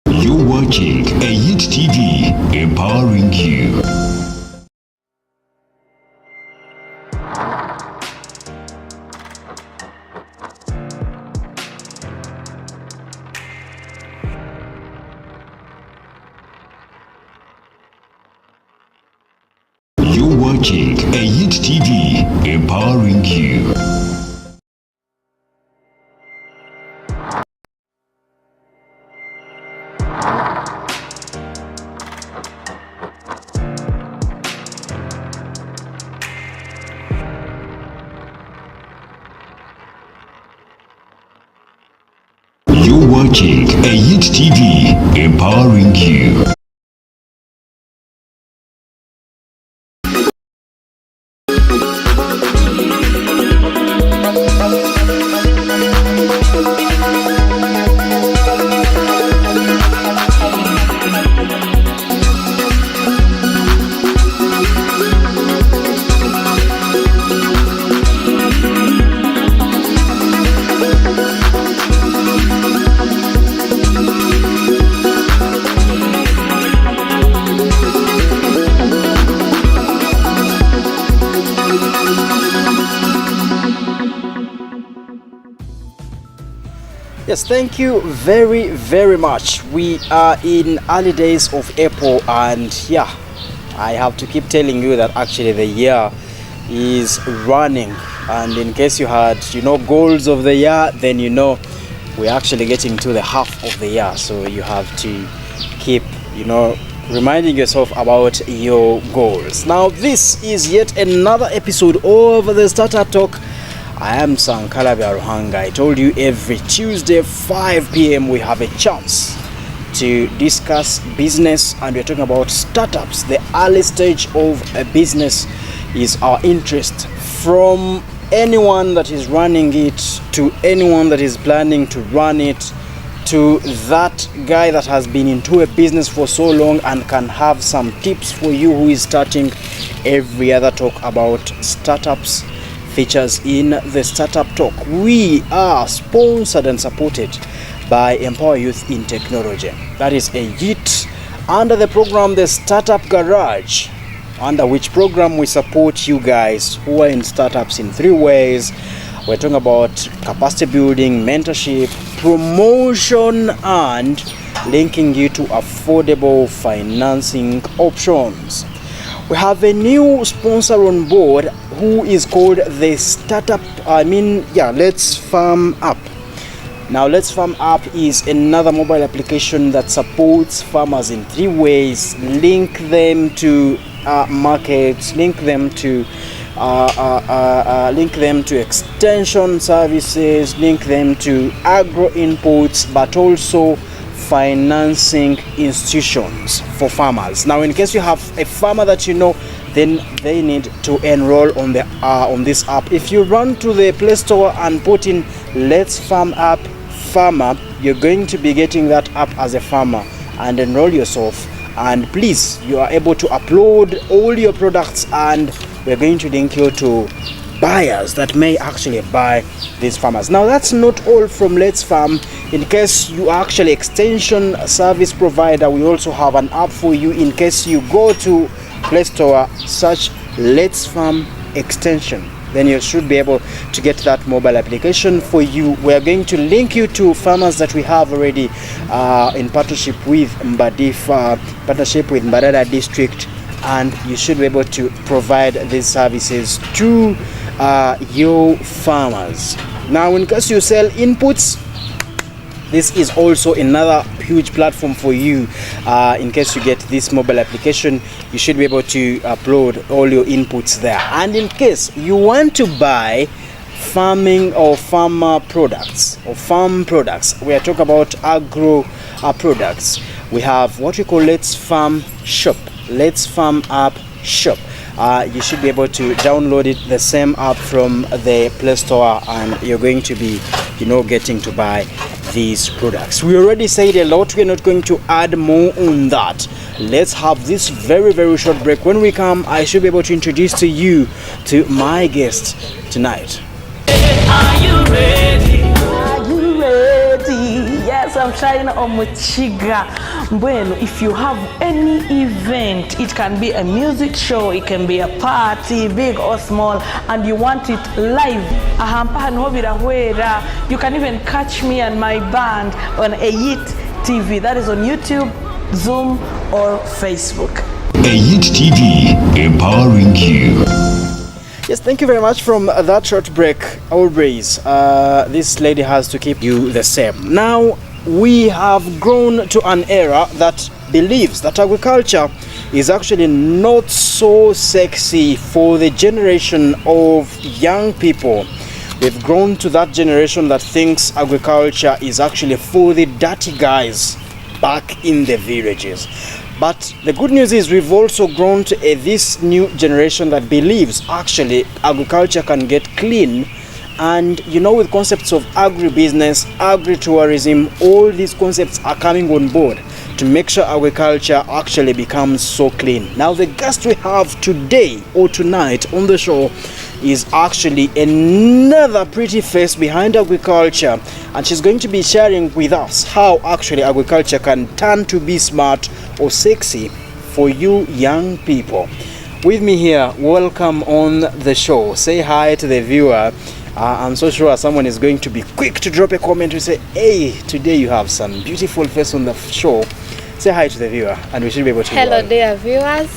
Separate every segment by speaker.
Speaker 1: You're watching a Hit TV, empowering you. You're watching a Hit TV, empowering you. You're watching a Hit TV, empowering you.
Speaker 2: Yes, thank you very much. We are in early days of April, and yeah, I have to keep telling you that actually the year is running, and in case you had goals of the year, then we're actually getting to the half of the year, so you have to keep reminding yourself about your goals. Now this is yet another episode of the Startup Talk. I am Sankalabi Aruhanga. I told you every Tuesday 5 p.m. we have a chance to discuss business, and we're talking about startups. The early stage of a business is our interest, from anyone that is running it to anyone that is planning to run it, to that guy that has been into a business for so long and can have some tips for you who is starting. Every other talk about startups features in the Startup Talk. We are sponsored and supported by Empower Youth in Technology. That is a YIT under the program the Startup Garage, under which program we support you guys who are in startups in 3 ways. We're talking about capacity building, mentorship, promotion, and linking you to affordable financing options. We have a new sponsor on board who is called the Let's Farm App. Now, Let's Farm App is another mobile application that supports farmers in 3 ways. Link them to markets, link them to extension services, link them to agro inputs, but also financing institutions for farmers. Now, in case you have a farmer that then they need to enroll on this app. If you run to the Play Store and put in Let's Farm App Farmer, you're going to be getting that app as a farmer and enroll yourself. And please, you are able to upload all your products, and we're going to link you to buyers that may actually buy these farmers. Now, that's not all from Let's Farm. In case you are actually extension service provider, we also have an app for you. In case you go to Play Store, search Let's Farm Extension, then you should be able to get that mobile application for you. We are going to link you to farmers that we have already in partnership with Mbadada District, and you should be able to provide these services to your farmers. Now, in case you sell inputs, this is also another huge platform for you. In case you get this mobile application, you should be able to upload all your inputs there. And in case you want to buy farming or farmer products or farm products, we are talking about agro products. We have what we call Let's Farm Shop, Let's Farm App Shop. You should be able to download it, the same app, from the Play Store, and you're going to be getting to buy these products. We already said a lot. We're not going to add more on that. Let's have this very, very short break. When we come, I should be able to introduce to you to my guest tonight.
Speaker 3: Are you ready? Are you ready? Yes, I'm trying on Muchiga. Bueno, if you have any event, it can be a music show, it can be a party, big or small, and you want it live, you can even catch me and my band on Ayit TV. That is on YouTube, Zoom, or Facebook.
Speaker 1: Ayit TV, empowering you.
Speaker 2: Yes, thank you very much. From that short break, our praise. This lady has to keep you the same. Now, we have grown to an era that believes that agriculture is actually not so sexy for the generation of young people. We've grown to that generation that thinks agriculture is actually for the dirty guys back in the villages. But the good news is we've also grown to this new generation that believes actually agriculture can get clean. And you know, with concepts of agribusiness, agritourism, all these concepts are coming on board to make sure agriculture actually becomes so clean. Now, the guest we have today or tonight on the show is actually another pretty face behind agriculture, and she's going to be sharing with us how actually agriculture can turn to be smart or sexy for you young people. With me here, welcome on the show. Say hi to the viewer. I'm so sure someone is going to be quick to drop a comment to say, hey, today you have some beautiful face on the show. Say hi to the viewer and we should be able to.
Speaker 4: Hello dear viewers.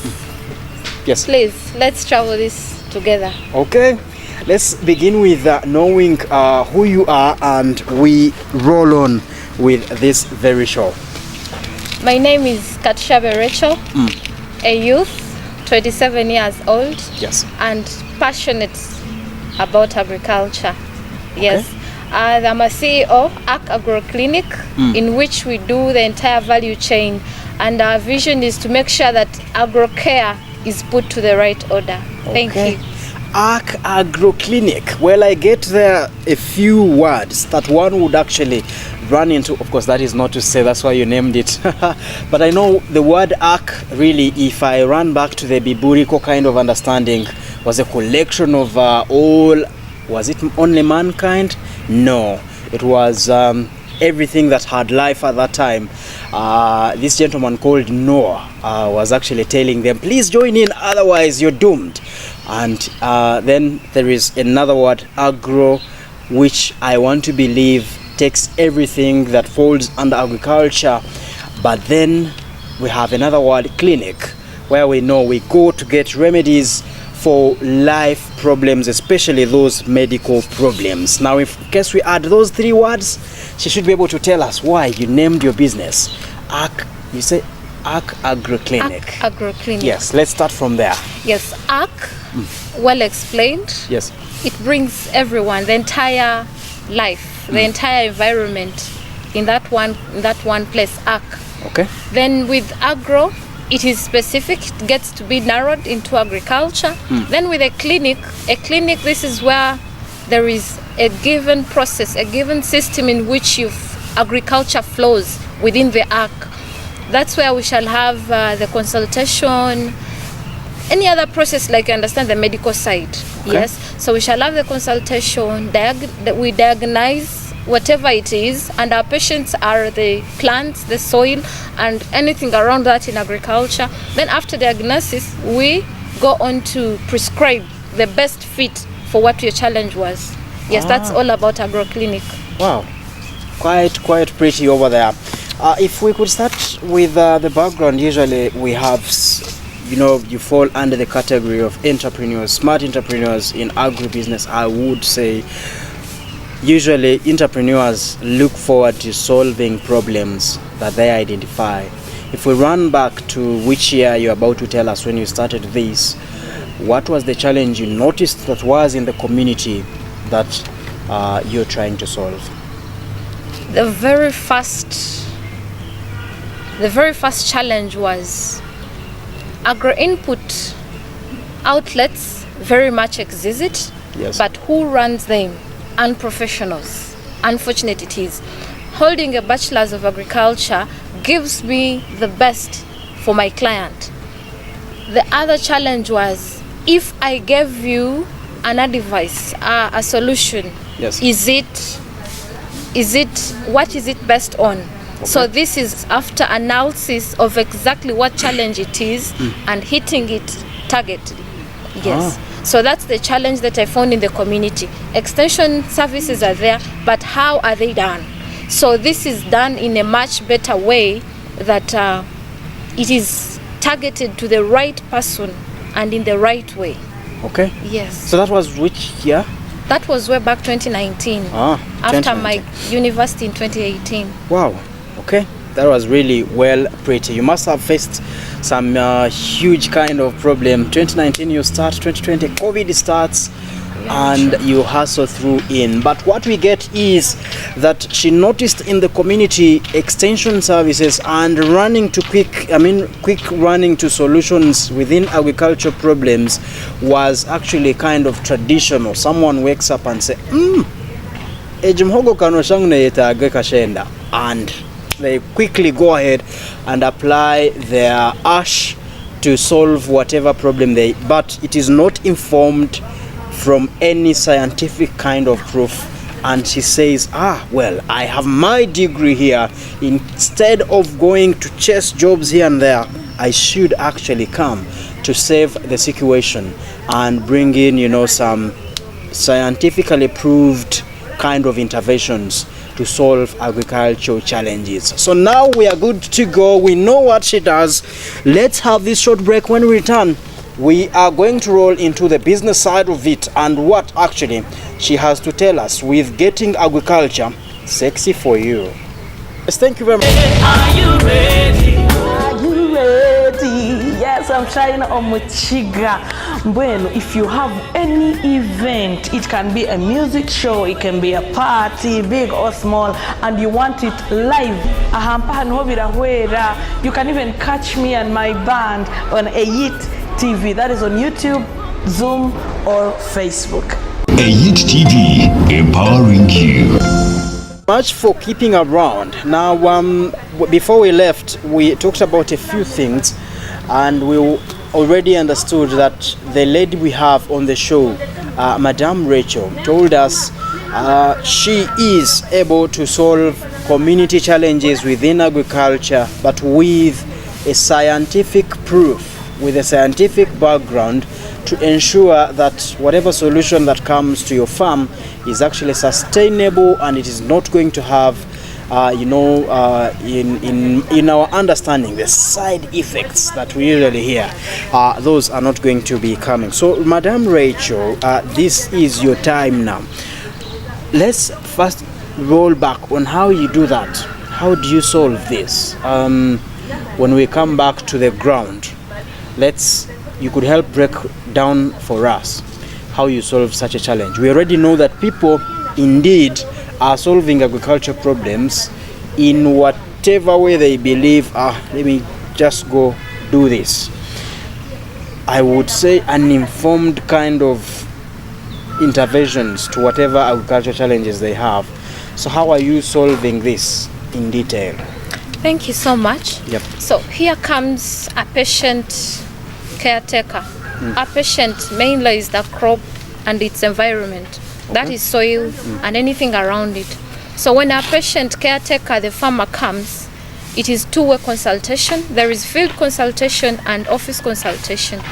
Speaker 2: Yes.
Speaker 4: Please, let's travel this together.
Speaker 2: Okay. Let's begin with knowing who you are, and we roll on with this very show.
Speaker 4: My name is Katushabe Rachel, a youth, 27 years old.
Speaker 2: Yes.
Speaker 4: And passionate about agriculture. Yes. I'm a CEO, Agro Clinic, in which we do the entire value chain, and our vision is to make sure that agro care is put to the right order. Thank you.
Speaker 2: Agro Clinic. Well, I get there a few words that one would actually run into. Of course, that is not to say that's why you named it. But I know the word ark, really, if I run back to the Biburiko kind of understanding, was a collection of all, was it only mankind? No, it was everything that had life at that time. This gentleman called Noah was actually telling them, please join in, otherwise you're doomed. And then there is another word, agro, which I want to believe takes everything that falls under agriculture. But then we have another word, clinic, where we know we go to get remedies for life problems, especially those medical problems. Now, in case we add those three words, she should be able to tell us why you named your business you say Agro Clinic.
Speaker 4: Agro Clinic.
Speaker 2: Yes, let's start from there.
Speaker 4: Yes, well explained.
Speaker 2: Yes.
Speaker 4: It brings everyone, the entire life, the entire environment in that one place,
Speaker 2: Okay.
Speaker 4: Then with agro, it is specific, it gets to be narrowed into agriculture. Then with a clinic, this is where there is a given process, a given system in which agriculture flows within the arc. That's where we shall have the consultation, any other process, like you understand the medical side.
Speaker 2: Okay.
Speaker 4: Yes, so we shall have the consultation, we diagnose whatever it is, and our patients are the plants, the soil, and anything around that in agriculture. Then after diagnosis, we go on to prescribe the best fit for what your challenge was. Yes, that's all about Agro Clinic.
Speaker 2: Wow, quite pretty over there. If we could start with the background, usually we have, you fall under the category of entrepreneurs, smart entrepreneurs in agribusiness. I would say usually entrepreneurs look forward to solving problems that they identify. If we run back to which year you're about to tell us when you started this, what was the challenge you noticed that was in the community that you're trying to solve?
Speaker 4: The very first challenge was agro input outlets very much exist,
Speaker 2: yes,
Speaker 4: but who runs them? Unprofessionals. Unfortunate it is. holding a bachelor's of agriculture gives me the best for my client. The other challenge was, if I gave you an advice, a solution,
Speaker 2: Yes.
Speaker 4: what is it based on? Okay. So this is after analysis of exactly what challenge it is and hitting it targeted. Yes. So that's the challenge that I found in the community. Extension services are there, but how are they done? So this is done in a much better way, that it is targeted to the right person and in the right way.
Speaker 2: Okay.
Speaker 4: Yes.
Speaker 2: So that was which year?
Speaker 4: That was way back 2019. After my university in 2018.
Speaker 2: Wow. Okay. That was really well pretty. You must have faced some huge kind of problem. 2019 you start, 2020 COVID starts, and you hustle through in. But what we get is that she noticed in the community extension services and quick running to solutions within agriculture problems was actually kind of traditional. Someone wakes up and say, ejimhogo kano shangu neyetaage kashenda, and they quickly go ahead and apply their ash to solve whatever problem but it is not informed from any scientific kind of proof. And she says, well, I have my degree here. Instead of going to chase jobs here and there, I should actually come to save the situation and bring in, some scientifically proved kind of interventions to solve agricultural challenges. So now we are good to go. We know what she does. Let's have this short break. When we return, we are going to roll into the business side of it and what actually she has to tell us with getting agriculture sexy for you. Yes, thank you very much.
Speaker 3: Are you ready? Are you ready? Yes, I'm China Omuchiga. Bueno, if you have any event, it can be a music show, it can be a party, big or small, and you want it live, you can even catch me and my band on Ayit TV. That is on YouTube, Zoom, or Facebook.
Speaker 1: Ayit TV, empowering you.
Speaker 2: Much for keeping around. Now, before we left, we talked about a few things, and we already understood that the lady we have on the show, Madame Rachel, told us she is able to solve community challenges within agriculture, but with a scientific proof, with a scientific background, to ensure that whatever solution that comes to your farm is actually sustainable, and it is not going to have in our understanding, the side effects that we usually hear, those are not going to be coming. So Madam Rachel, this is your time now. Let's first roll back on how you do that. How do you solve this? When we come back to the ground, you could help break down for us how you solve such a challenge. We already know that people indeed are solving agriculture problems in whatever way they believe, let me just go do this. I would say uninformed kind of interventions to whatever agriculture challenges they have. So how are you solving this in detail?
Speaker 4: Thank you so much.
Speaker 2: Yep.
Speaker 4: So here comes a patient caretaker. A patient mainly is the crop and its environment. That is soil and anything around it. So when a patient caretaker, the farmer comes, it is two-way consultation. There is field consultation and office consultation.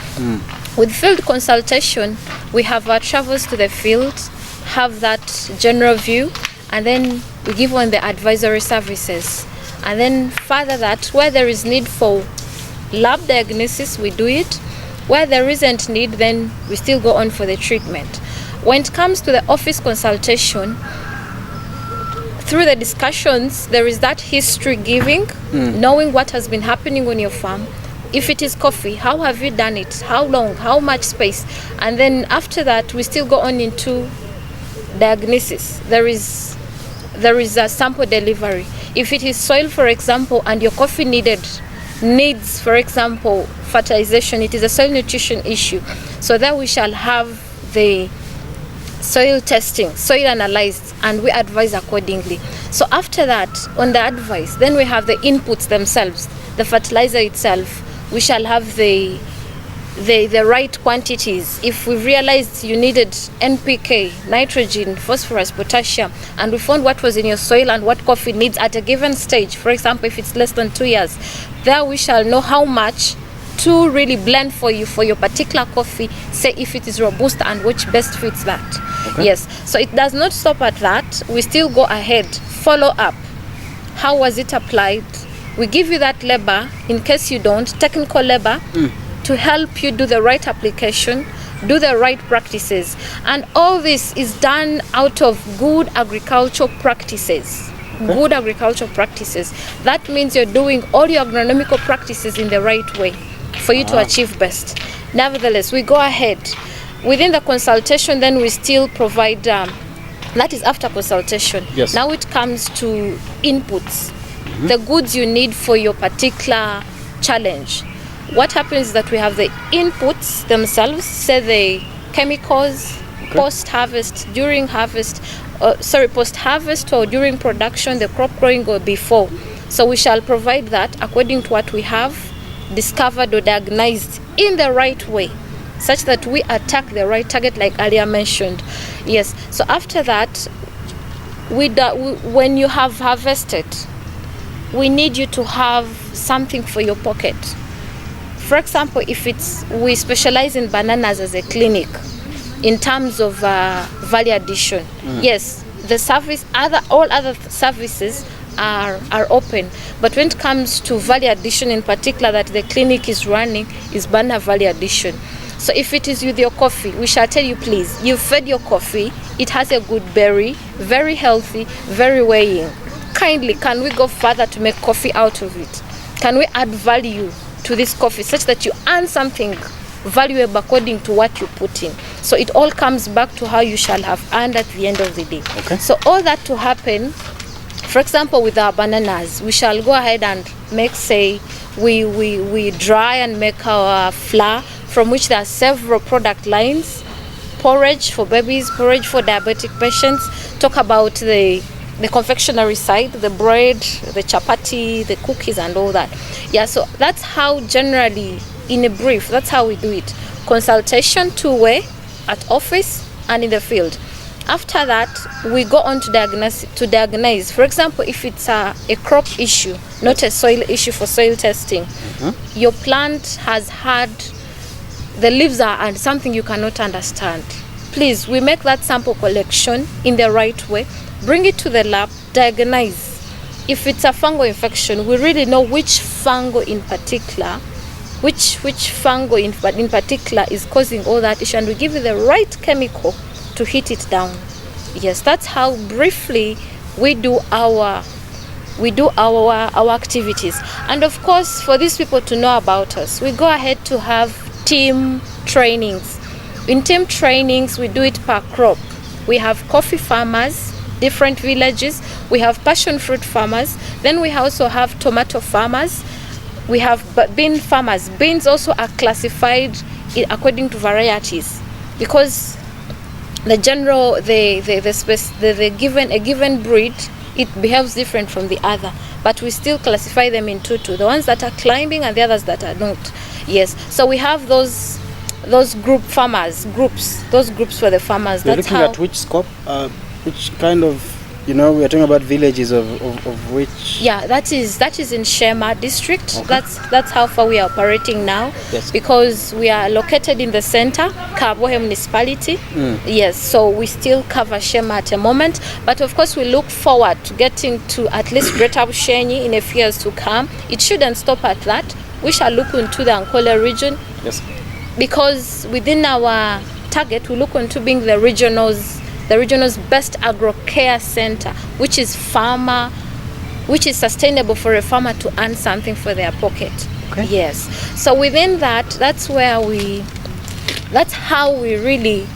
Speaker 4: With field consultation, we have our travels to the field, have that general view, and then we give on the advisory services. And then further that, where there is need for lab diagnosis, we do it. Where there isn't need, then we still go on for the treatment. When it comes to the office consultation, through the discussions, there is that history giving, knowing what has been happening on your farm. If it is coffee, how have you done it? How long? How much space? And then after that, we still go on into diagnosis. There is a sample delivery. If it is soil, for example, and your coffee needs, for example, fertilization, it is a soil nutrition issue. So there we shall have the soil testing, soil analyzed, and we advise accordingly. So after that, on the advice, then we have the inputs themselves, the fertilizer itself. We shall have the right quantities. If we realized you needed NPK, nitrogen, phosphorus, potassium, and we found what was in your soil and what coffee needs at a given stage, for example, if it's less than 2 years, there we shall know how much to really blend for you for your particular coffee, say if it is robusta and which best fits that.
Speaker 2: Okay.
Speaker 4: Yes, so it does not stop at that. We still go ahead, follow up. How was it applied? We give you that labor, in case you don't, technical labor, to help you do the right application, do the right practices. And all this is done out of good agricultural practices. Good agricultural practices. That means you're doing all your agronomical practices in the right way for you to achieve best. Nevertheless, we go ahead. Within the consultation, then we still provide, that is after consultation.
Speaker 2: Yes.
Speaker 4: Now it comes to inputs, the goods you need for your particular challenge. What happens is that we have the inputs themselves, say the chemicals, post-harvest, during harvest, post-harvest or during production, the crop growing or before. So we shall provide that according to what we have discovered or diagnosed in the right way, such that we attack the right target like earlier mentioned. Yes, so after that, when you have harvested, we need you to have something for your pocket. For example, if we specialize in bananas as a clinic in terms of value addition. Yes, the service, all other services are open, but when it comes to value addition in particular that the clinic is running is banana value addition. So if it is with your coffee, we shall tell you, please, you've fed your coffee, it has a good berry, very healthy, very weighing. Kindly, can we go further to make coffee out of it? Can we add value to this coffee such that you earn something valuable according to what you put in? So it all comes back to how you shall have earned at the end of the day.
Speaker 2: Okay.
Speaker 4: So all that to happen, for example, with our bananas, we shall go ahead and make, say, we dry and make our flour, from which there are several product lines. Porridge for babies, porridge for diabetic patients. Talk about the confectionery side, the bread, the chapati, the cookies and all that. Yeah, so that's how generally, in a brief, that's how we do it. Consultation two-way at office and in the field. After that, we go on to diagnose. For example, if it's a crop issue, not a soil issue for soil testing, your plant has had, the leaves are and something you cannot understand. Please, we make that sample collection in the right way, bring it to the lab, diagnose. If it's a fungal infection, we really know which fungal in particular, which fungal in particular is causing all that issue, and we give you the right chemical to hit it down. Yes, that's how briefly we do our activities. And of course, for these people to know about us, we go ahead to have team trainings. In team trainings, we do it per crop. We have coffee farmers, different villages. We have passion fruit farmers. Then we also have tomato farmers. We have bean farmers. Beans also are classified according to varieties, because a given breed, it behaves different from the other, but we still classify them in two, the ones that are climbing and the others that are not. Yes, so we have those groups for the farmers.
Speaker 2: You're
Speaker 4: That's
Speaker 2: looking
Speaker 4: how,
Speaker 2: at which scope, which kind of, we are talking about villages of which?
Speaker 4: yeah, that is in Shema district.
Speaker 2: Okay.
Speaker 4: That's how far we are operating now.
Speaker 2: Yes.
Speaker 4: Because we are located in the center, Kabohe municipality. Yes, so we still cover Shema at a moment, but of course we look forward to getting to at least Greater Bushenyi in a few years to come. It shouldn't stop at that. We shall look into the Ankole region. Yes. Because within our target, we look into being the regional's best agro care center, which is sustainable for a farmer to earn something for their pocket.
Speaker 2: Okay.
Speaker 4: Yes. So within that, that's how we really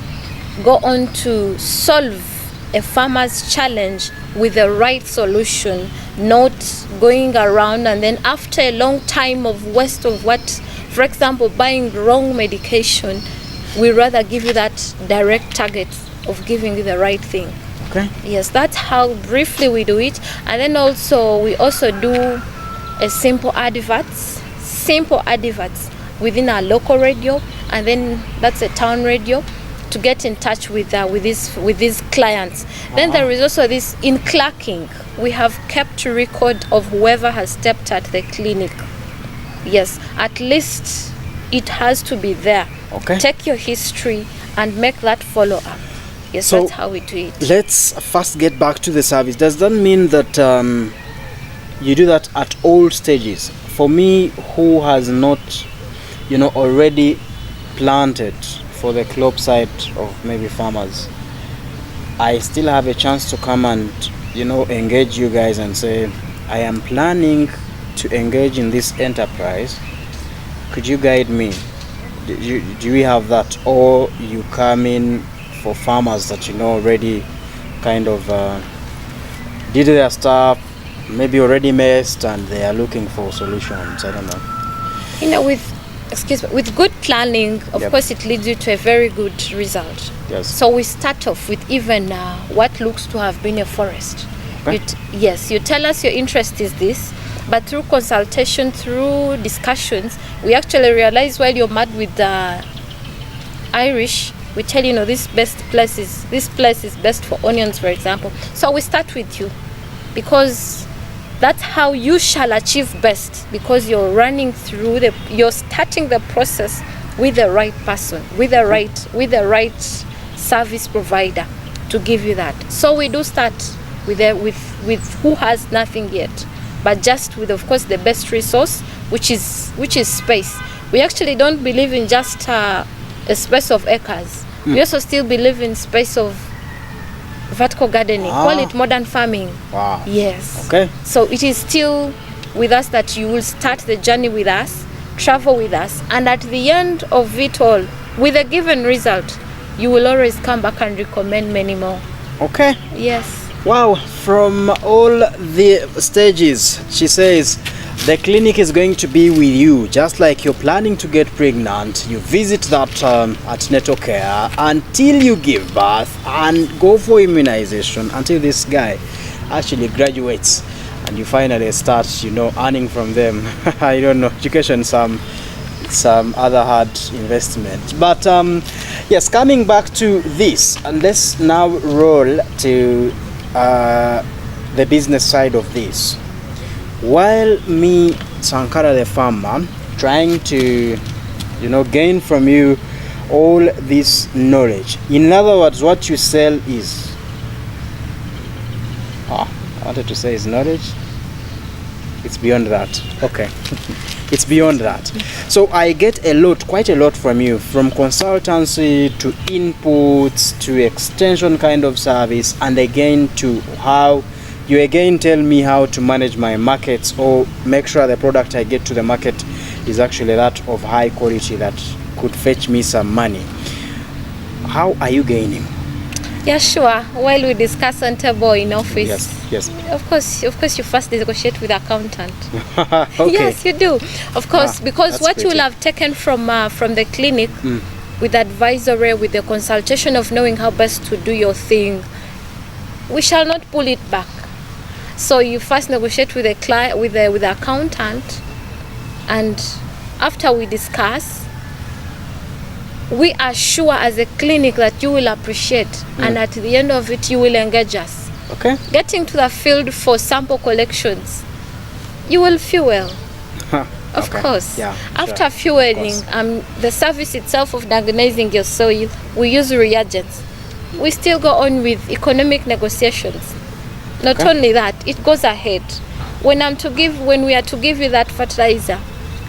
Speaker 4: go on to solve a farmer's challenge with the right solution, not going around and then after a long time of waste of what, for example, buying wrong medication, we rather give you that direct target of giving you the right thing.
Speaker 2: Okay.
Speaker 4: Yes, that's how briefly we do it. And then also we also do a simple adverts within our local radio, and then that's a town radio, to get in touch with these clients. Then there is also this in clerking. We have kept record of whoever has stepped at the clinic. Yes, at least it has to be there.
Speaker 2: Okay.
Speaker 4: Take your history and make that follow up. Yes,
Speaker 2: So,
Speaker 4: that's how we do it.
Speaker 2: Let's first get back to the service. Does that mean that you do that at all stages? For me, who has not, already planted for the club side of maybe farmers, I still have a chance to come and, engage you guys and say, I am planning to engage in this enterprise. Could you guide me? Do we have that? Or you come in for farmers that already kind of did their stuff, maybe already messed, and they are looking for solutions? I don't know.
Speaker 4: With good planning, of
Speaker 2: Yep.
Speaker 4: course, it leads you to a very good result.
Speaker 2: Yes.
Speaker 4: So we start off with even what looks to have been a forest.
Speaker 2: Okay.
Speaker 4: You tell us your interest is this, but through consultation, through discussions, we actually realize while you're mad with the Irish, we tell you, this place is best for onions, for example. So we start with you, because that's how you shall achieve best, because you're you're starting the process with the right person, with the right service provider to give you that. So we do start with who has nothing yet, but just with, of course, the best resource, which is space. We actually don't believe in just a space of acres. We also still believe in space of vertical gardening. Call it modern farming.
Speaker 2: Wow.
Speaker 4: Yes.
Speaker 2: Okay.
Speaker 4: So it is still with us that you will start the journey with us, travel with us, and at the end of it all, with a given result, you will always come back and recommend many more.
Speaker 2: Okay.
Speaker 4: Yes.
Speaker 2: Wow, from all the stages, she says, the clinic is going to be with you, just like you're planning to get pregnant. You visit that antenatal care until you give birth and go for immunization until this guy actually graduates and you finally start, earning from them. I don't know, education, some other hard investment. But yes, coming back to this, and let's now roll to the business side of this. While me, Sankara the farmer, trying to gain from you all this knowledge, in other words, what you sell is I wanted to say is knowledge. It's beyond that. Okay. It's beyond that. So I get quite a lot from you, from consultancy to inputs to extension kind of service, and again to how you again tell me how to manage my markets or make sure the product I get to the market is actually that of high quality that could fetch me some money. How are you gaining?
Speaker 4: Yeah, sure. While we discuss on table in office.
Speaker 2: Yes.
Speaker 4: Of course, you first negotiate with the accountant.
Speaker 2: Okay.
Speaker 4: Yes, you do. Of course, because
Speaker 2: that's
Speaker 4: what you will
Speaker 2: pretty.
Speaker 4: have taken from the clinic, with advisory, with the consultation of knowing how best to do your thing, we shall not pull it back. So you first negotiate with the client, with the accountant, and after we discuss, we are sure as a clinic that you will appreciate, and at the end of it, you will engage us.
Speaker 2: Okay.
Speaker 4: Getting to the field for sample collections, you will fuel. Of
Speaker 2: Okay.
Speaker 4: course.
Speaker 2: Yeah,
Speaker 4: After
Speaker 2: sure.
Speaker 4: fueling, the service itself of diagnosing your soil, we use reagents. We still go on with economic negotiations. Not
Speaker 2: Okay.
Speaker 4: only that, it goes ahead. When we are to give you that fertilizer,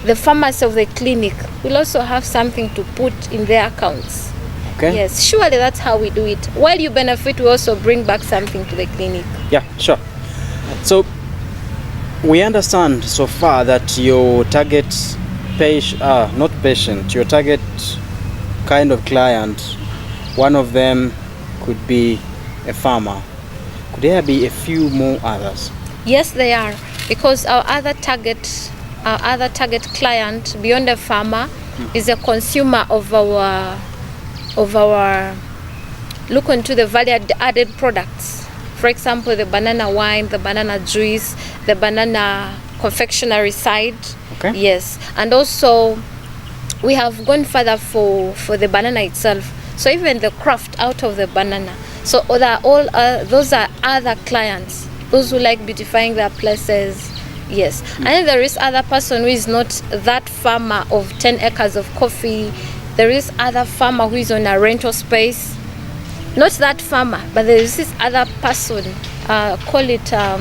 Speaker 4: the farmers of the clinic will also have something to put in their accounts.
Speaker 2: Okay.
Speaker 4: Yes, surely that's how we do it. While you benefit, we also bring back something to the clinic.
Speaker 2: Yeah, sure. So we understand so far that your target your target kind of client, one of them could be a farmer. Could there be a few more others?
Speaker 4: Yes, they are, because our other target client beyond a farmer is a consumer of our look into the value added products. For example, the banana wine, the banana juice, the banana confectionery side.
Speaker 2: Okay.
Speaker 4: Yes, and also we have gone further for the banana itself. So even the craft out of the banana. So those are other clients, those who like beautifying their places. Yes, and then there is other person who is not that farmer of 10 acres of coffee. There is other farmer who is on a rental space. Not that farmer, but there is this other person, call it a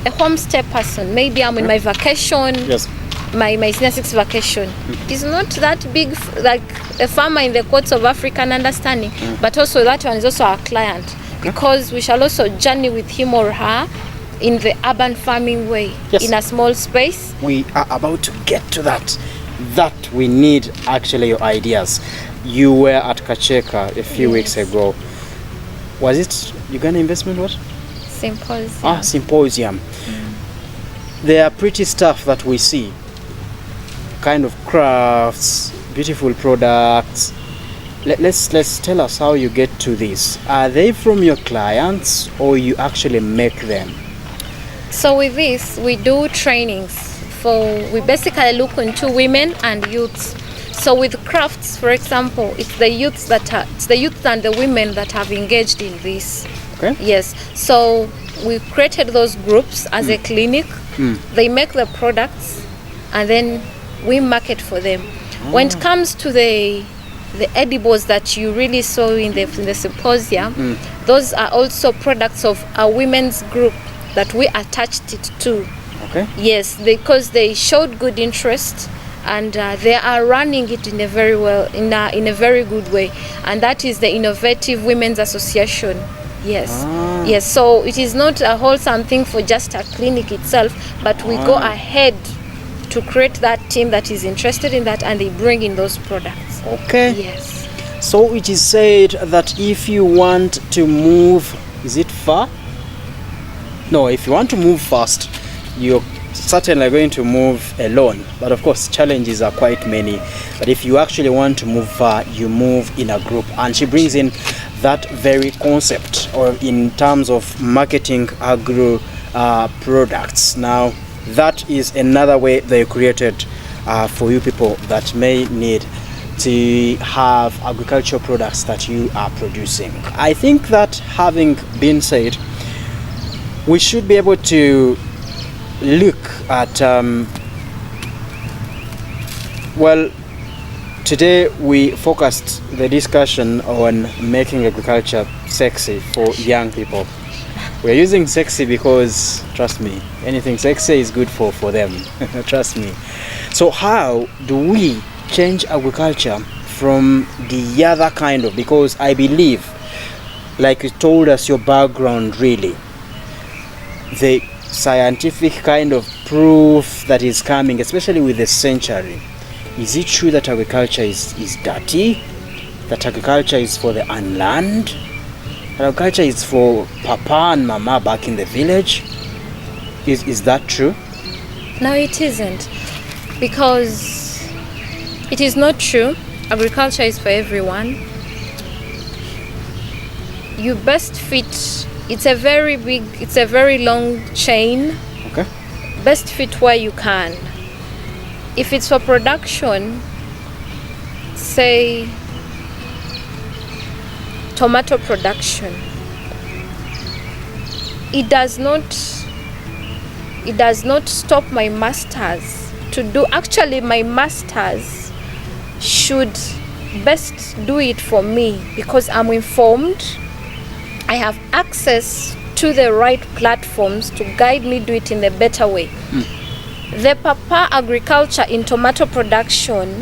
Speaker 4: homestay person. Maybe I'm in my vacation.
Speaker 2: Yes.
Speaker 4: My senior six vacation. It's not that big like a farmer in the courts of African understanding, but also that one is also our client, because we shall also journey with him or her in the urban farming way.
Speaker 2: Yes.
Speaker 4: In a small space.
Speaker 2: We are about to get to that. That we need actually your ideas. You were at Kacheka a few weeks ago. Was it Uganda Investment what?
Speaker 4: Symposium.
Speaker 2: Symposium. They are pretty stuff that we see. Kind of crafts, beautiful products. Let's tell us how you get to this. Are they from your clients or you actually make them?
Speaker 4: So with this, we do trainings. We basically look into women and youths. So with crafts, for example, it's the youths and the women that have engaged in this.
Speaker 2: Okay.
Speaker 4: Yes. So we created those groups as a clinic. They make the products, and then we market for them. When it comes to the edibles that you really saw in the symposium, those are also products of a women's group that we attached it to.
Speaker 2: Okay.
Speaker 4: Yes, because they showed good interest, and they are running it in a very good way, and that is the Innovative Women's Association. Yes. Yes. So it is not a wholesome thing for just a clinic itself, but we go ahead to create that team that is interested in that, and they bring in those products.
Speaker 2: Okay.
Speaker 4: Yes.
Speaker 2: So it is said that if you want to move, is it far? No, if you want to move fast, you're certainly going to move alone. But of course, challenges are quite many. But if you actually want to move far, you move in a group. And she brings in that very concept, or in terms of marketing agro products. Now, that is another way they created for you people that may need to have agricultural products that you are producing. I think that having been said, we should be able to look at today we focused the discussion on making agriculture sexy for young people. We're using sexy because, trust me, anything sexy is good for them. Trust me. So how do we change agriculture from the other kind of, because I believe, like you told us your background really, the scientific kind of proof that is coming, especially with the century. Is it true that agriculture is dirty? That agriculture is for the unlearned? That agriculture is for papa and mama back in the village? Is that true?
Speaker 4: No, it isn't. Because it is not true. Agriculture is for everyone. You best fit. It's a very long chain.
Speaker 2: Okay.
Speaker 4: Best fit where you can. If it's for production, say tomato production, it does not stop my masters to do. Actually, my masters should best do it for me, because I'm informed. I have access to the right platforms to guide me do it in a better way. The papa agriculture in tomato production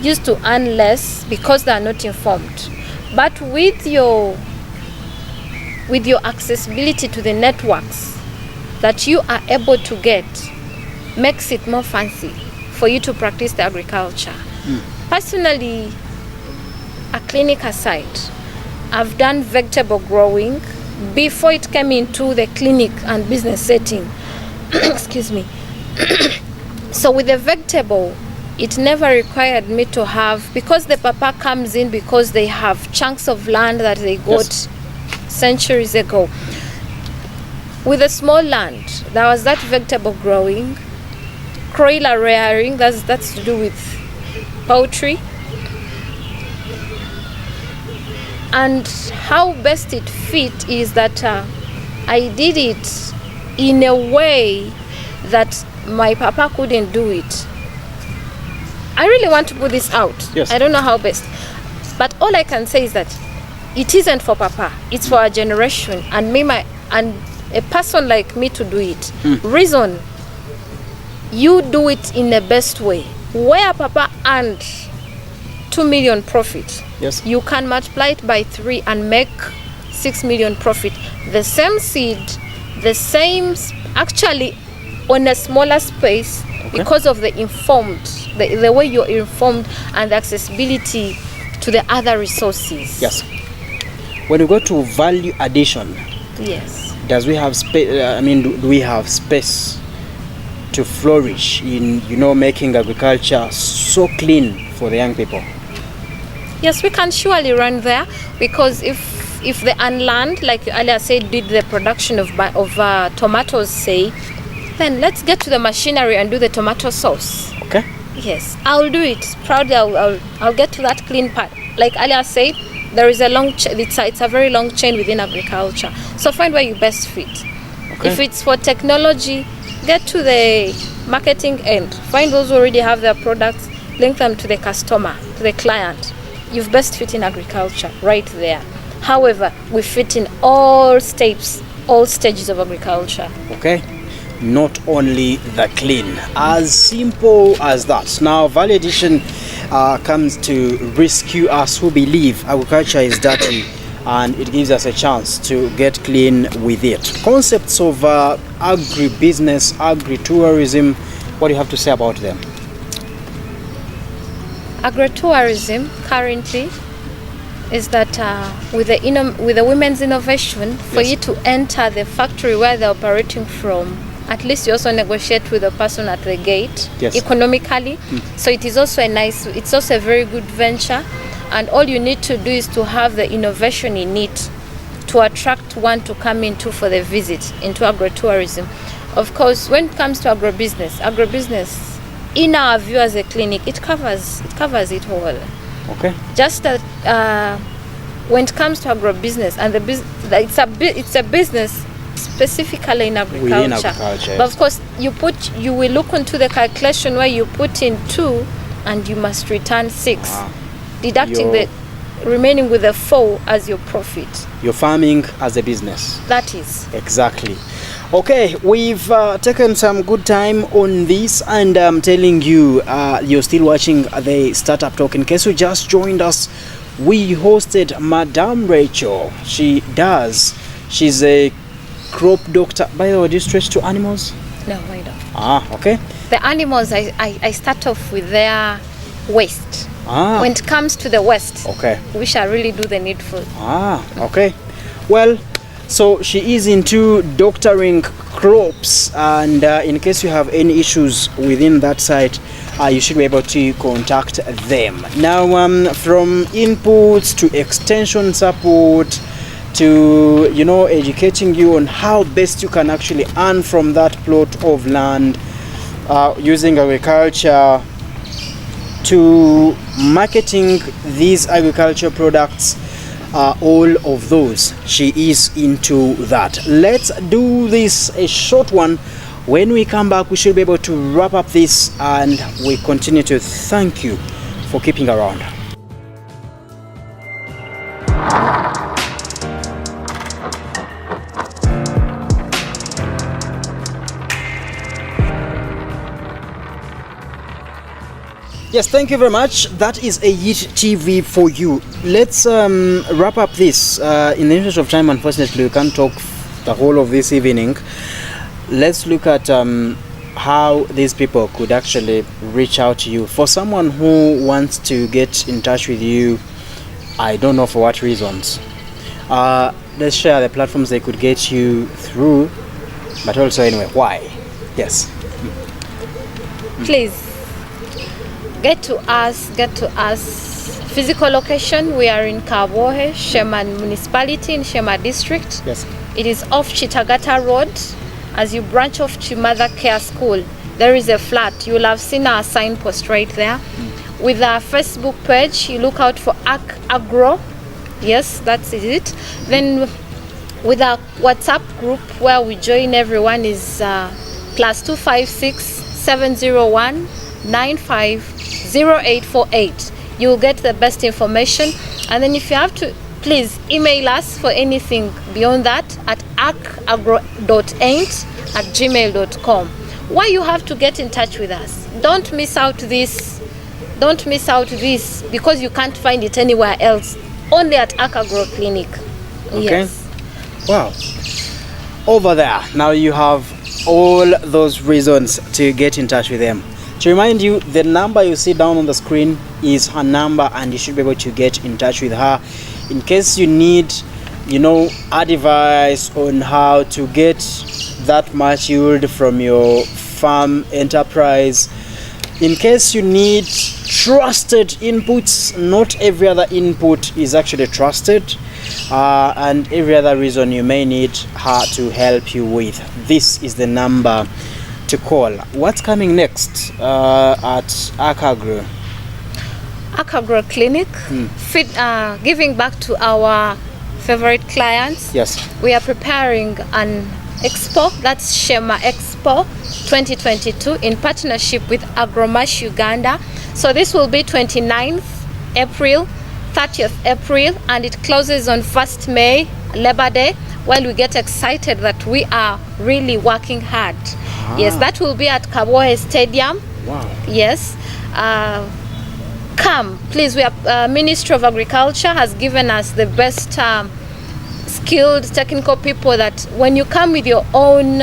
Speaker 4: used to earn less because they are not informed. But with your accessibility to the networks that you are able to get, makes it more fancy for you to practice the agriculture. Personally, a clinic aside, I've done vegetable growing before it came into the clinic and business setting. Excuse me. So with the vegetable, it never required me to have, because the papa comes in because they have chunks of land that they got centuries ago. With a small land, there was that vegetable growing, broiler rearing, that's to do with poultry. And how best it fit is that I did it in a way that my papa couldn't do it. I really want to put this out.
Speaker 2: Yes.
Speaker 4: I don't know how best. But all I can say is that it isn't for papa. It's for a generation and and a person like me to do it. Reason, you do it in the best way. Where papa earned 2 million profit,
Speaker 2: Yes.
Speaker 4: you can multiply it by 3 and make 6 million profit. The same seed, actually on a smaller space, because of the the way you're informed and the accessibility to the other resources.
Speaker 2: Yes. When we go to value addition,
Speaker 4: Yes.
Speaker 2: does we have space? Do we have space to flourish in making agriculture so clean for the young people?
Speaker 4: Yes, we can surely run there, because if the unlearned, like you earlier said, did the production of tomatoes, say, then let's get to the machinery and do the tomato sauce.
Speaker 2: Okay.
Speaker 4: Yes, I'll do it proudly. I'll get to that clean part. Like earlier said, there is a long it's a very long chain within agriculture. So find where you best fit.
Speaker 2: Okay.
Speaker 4: If it's for technology, get to the marketing end. Find those who already have their products, link them to the customer, to the client. You've best fit in agriculture right there. However, we fit in all stages of agriculture.
Speaker 2: Okay. Not only the clean, as simple as that. Now, value addition comes to rescue us who believe agriculture is dirty, and it gives us a chance to get clean with it. Concepts of agribusiness, agritourism, what do you have to say about them?
Speaker 4: Agritourism currently is that with the women's innovation, for you to enter the factory where they're operating from, at least you also negotiate with the person at the gate economically. So it is also it's also a very good venture, and all you need to do is to have the innovation in it to attract one to come into for the visit into agritourism. Of course, when it comes to agribusiness, in our view as a clinic, it covers it all.
Speaker 2: Okay.
Speaker 4: Just that when it comes to agrobusiness, and it's a business specifically in agriculture.
Speaker 2: Within agriculture,
Speaker 4: but of course, you will look into the calculation where you put in 2 and you must return 6, deducting the remaining with the 4 as your profit.
Speaker 2: You're farming as a business.
Speaker 4: That is.
Speaker 2: Exactly. Okay, we've taken some good time on this, and I'm telling you, you're still watching the Startup Talk. In case you just joined us, we hosted Madame Rachel. She's a crop doctor. By the way, do you stretch to animals?
Speaker 4: No, I don't.
Speaker 2: Okay.
Speaker 4: The animals, I start off with their waste. When it comes to the waste, we shall really do the needful.
Speaker 2: Okay. Well, so she is into doctoring crops, and in case you have any issues within that site, you should be able to contact them. Now, from inputs to extension support to educating you on how best you can actually earn from that plot of land using agriculture, to marketing these agriculture products, all of those, she is into that. Let's do this a short one. When we come back, we should be able to wrap up this, and we continue to thank you for keeping around. Yes, thank you very much. That is a YIT TV for you. Let's wrap up this. In the interest of time, unfortunately, we can't talk the whole of this evening. Let's look at how these people could actually reach out to you. For someone who wants to get in touch with you, I don't know for what reasons, let's share the platforms they could get you through, but also anyway, why? Yes.
Speaker 4: Please Get to us. Physical location, we are in Kabohe, Shema Municipality in Shema District.
Speaker 2: Yes.
Speaker 4: It is off Chitagata Road. As you branch off to Mother Care School, there is a flat. You will have seen our signpost right there. With our Facebook page, you look out for Agro. Yes, that's it. Then with our WhatsApp group where we join everyone is +256 701 950848. You will get the best information. And then if you have to, please email us for anything beyond that at agro.ain't@gmail.com. Why you have to get in touch with us? Don't miss out this because you can't find it anywhere else. Only at Agro Clinic.
Speaker 2: Okay.
Speaker 4: Yes.
Speaker 2: Wow. Over there, now you have all those reasons to get in touch with them. To remind you, the number you see down on the screen is her number, and you should be able to get in touch with her in case you need, advice on how to get that much yield from your farm enterprise. In case you need trusted inputs, not every other input is actually trusted, and every other reason you may need her to help you with, this is the number to call. What's coming next at Agro?
Speaker 4: Agro Clinic, giving back to our favorite clients.
Speaker 2: Yes.
Speaker 4: We are preparing an expo, that's Shema Expo 2022 in partnership with Agromash Uganda. So this will be 29th April, 30th April, and it closes on 1st May, Labor Day, while we get excited that we are really working hard. Yes, that will be at Kabohe Stadium.
Speaker 2: Wow.
Speaker 4: Yes. Come, please. We are Ministry of Agriculture has given us the best skilled technical people that when you come with your own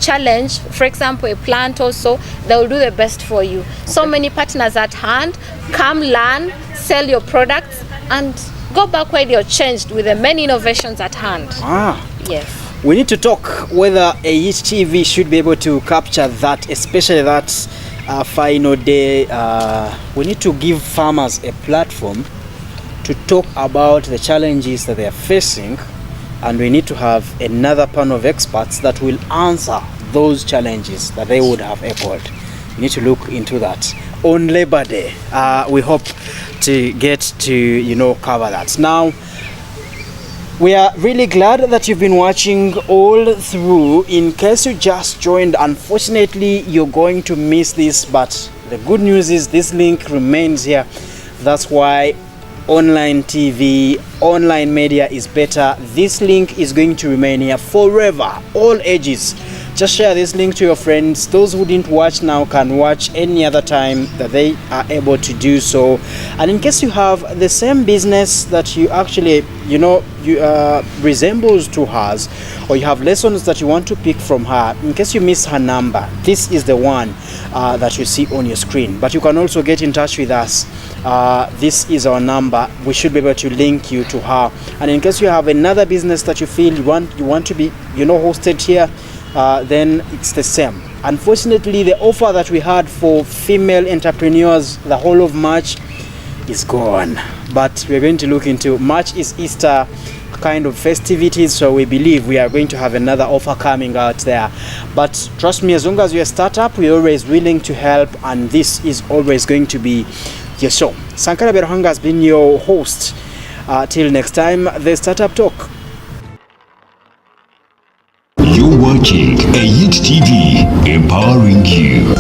Speaker 4: challenge, for example, a plant also, they will do the best for you. Okay. So many partners at hand. Come learn, sell your products, and go back where you're changed with the many innovations at hand. Yes.
Speaker 2: We need to talk whether a TV should be able to capture that, especially that final day. We need to give farmers a platform to talk about the challenges that they are facing, and we need to have another panel of experts that will answer those challenges that they would have echoed. We need to look into that on Labor Day. We hope to get to cover that. Now, we are really glad that you've been watching all through. In case you just joined, unfortunately you're going to miss this, but the good news is this link remains here. That's why online TV, online media is better. This link is going to remain here forever, all ages. Just share this link to your friends. Those who didn't watch now can watch any other time that they are able to do so. And in case you have the same business that you actually resembles to hers, or you have lessons that you want to pick from her, in case you miss her number, this is the one that you see on your screen. But you can also get in touch with us. This is our number. We should be able to link you to her. And in case you have another business that you feel you want to be hosted here, then it's the same. Unfortunately, the offer that we had for female entrepreneurs the whole of March is gone, but we're going to look into March is Easter kind of festivities, so we believe we are going to have another offer coming out there. But trust me, as long as you're a startup, we're always willing to help, and this is always going to be your show. Sankara Berohanga has been your host. Till next time, the Startup Talk.
Speaker 1: You're watching a Hit TV, empowering you.